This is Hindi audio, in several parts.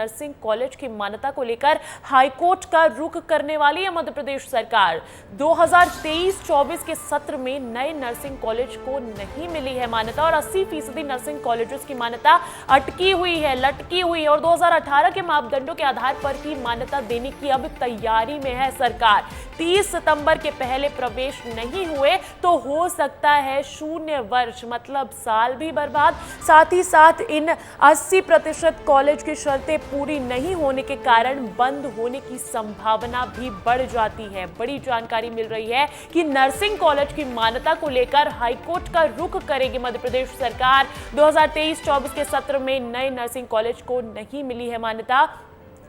नर्सिंग कॉलेज की मान्यता को लेकर हाईकोर्ट का रुख करने वाली है मध्य प्रदेश सरकार। 2023-24 के सत्र में नए नर्सिंग कॉलेज को नहीं मिली है मान्यता और 80% नर्सिंग कॉलेजेस की मान्यता अटकी हुई है, लटकी हुई है और 2018 के मापदंडों के आधार पर ही मान्यता देने की अब तैयारी में है सरकार। 30 सितंबर के पहले प्रवेश नहीं हुए तो हो सकता है शून्य वर्ष, मतलब साल भी बर्बाद। साथ ही साथ इन 80% कॉलेज की शर्तें पूरी नहीं होने के कारण बंद होने की संभावना भी बढ़ जाती है। बड़ी जानकारी मिल रही है कि नर्सिंग कॉलेज की मान्यता को लेकर हाईकोर्ट का रुख करेगी मध्य प्रदेश सरकार। 2023-24 के सत्र में नए नर्सिंग कॉलेज को नहीं मिली है मान्यता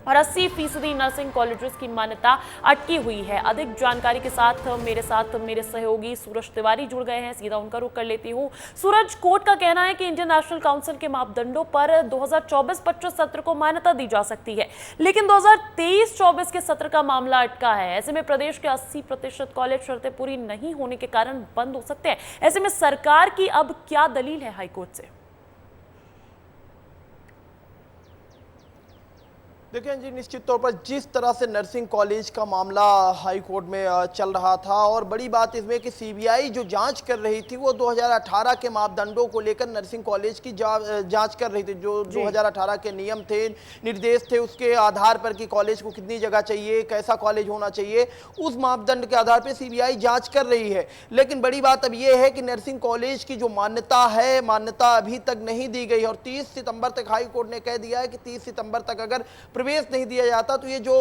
और 80% नर्सिंग कॉलेजेस की मान्यता अटकी हुई है। अधिक जानकारी के साथ मेरे सहयोगी सूरज तिवारी जुड़ गए हैं, सीधा उनका रुख कर लेती हूँ। सूरज, कोर्ट का कहना है कि इंडियन नेशनल काउंसिल के मापदंडों पर 2024-25 सत्र को मान्यता दी जा सकती है, लेकिन 2023-24 के सत्र का मामला अटका है। ऐसे में प्रदेश के 80% कॉलेज शर्तें पूरी नहीं होने के कारण बंद हो सकते हैं। ऐसे में सरकार की अब क्या दलील है हाईकोर्ट से? देखिए जी, निश्चित तौर पर जिस तरह से नर्सिंग कॉलेज का मामला हाई कोर्ट में चल रहा था और बड़ी बात इसमें कि सीबीआई जो जांच कर रही थी वो 2018 के मापदंडों को लेकर नर्सिंग कॉलेज की जांच कर रही थी। जो 2018 के नियम थे, निर्देश थे, उसके आधार पर कि कॉलेज को कितनी जगह चाहिए, कैसा कॉलेज होना चाहिए, उस मापदंड के आधार पर सीबीआई जाँच कर रही है। लेकिन बड़ी बात अब ये है कि नर्सिंग कॉलेज की जो मान्यता है, मान्यता अभी तक नहीं दी गई और 30 सितंबर तक हाई कोर्ट ने कह दिया है कि 30 सितंबर तक अगर प्रवेश नहीं दिया जाता तो ये जो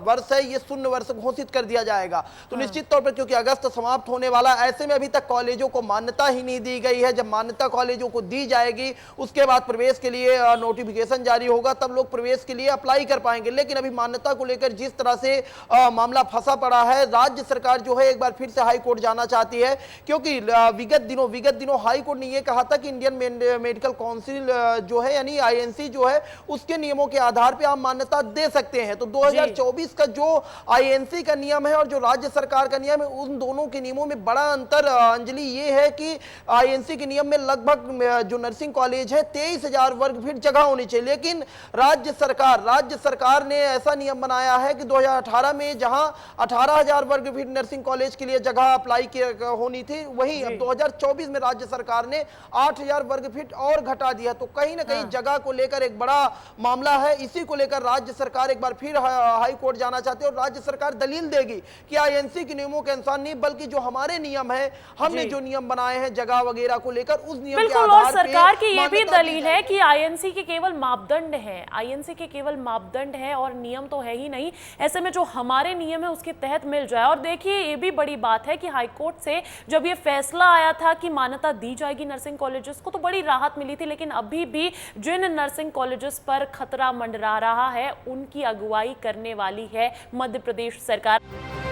वर्ष है ये शून्य वर्ष घोषित कर दिया जाएगा। तो निश्चित तौर पर क्योंकि अगस्त समाप्त होने वाला, ऐसे में अभी तक कॉलेजों को मान्यता ही नहीं दी गई है। जब मान्यता कॉलेजों को दी जाएगी उसके बाद प्रवेश के लिए नोटिफिकेशन जारी होगा, तब लोग प्रवेश के लिए अप्लाई कर पाएंगे। लेकिन अभी मान्यता को लेकर जिस तरह से मामला फंसा पड़ा है, राज्य सरकार जो है एक बार फिर से हाई कोर्ट जाना चाहती है, क्योंकि विगत दिनों हाई कोर्ट ने यह कहा था कि इंडियन मेडिकल काउंसिल जो है यानी आईएनसी जो है उसके नियमों के आधार पर आप मान्यता दे सकते हैं। तो 2024 का जो आईएनसी का नियम है और जो राज्य सरकार का नियम है, उन दोनों के नियमों में बड़ा अंतर अंजलि ये है कि आईएनसी के नियम में लगभग जो नर्सिंग कॉलेज है 23,000 वर्ग फीट जगह होनी चाहिए, लेकिन राज्य सरकार ने ऐसा नियम बनाया है कि 2018 में जहां 18,000 वर्ग फीट नर्सिंग कॉलेज के लिए जगह अप्लाई होनी थी, वहीं अब 2024 में राज्य सरकार ने 8,000 वर्ग फीट और घटा दिया। तो कहीं ना कहीं जगह को लेकर एक बड़ा मामला है। इसी को लेकर राज्य सरकार एक बार फिर हाई कोर्ट जाना चाहती है और राज्य सरकार दलील देगी कि आईएनसी के नियमों के अनुसार नहीं, बल्कि जो हमारे नियम है, हमने जो नियम बनाए हैं जगह वगैरह को लेकर, उस नियम के आधार पर सरकार की ये भी दलील है कि आईएनसी के केवल मापदंड है, आईएनसी के केवल मापदंड है और नियम तो है ही नहीं। ऐसे में जो हमारे नियम है उसके तहत मिल जाए। और देखिए, ये भी बड़ी बात है कि हाईकोर्ट से जब ये फैसला आया था कि मान्यता दी जाएगी नर्सिंग कॉलेजेस को, तो बड़ी राहत मिली थी, लेकिन अभी भी जिन नर्सिंग कॉलेजेस पर खतरा मंडरा रहा है उनकी अगुवाई करने वाली है मध्य प्रदेश सरकार।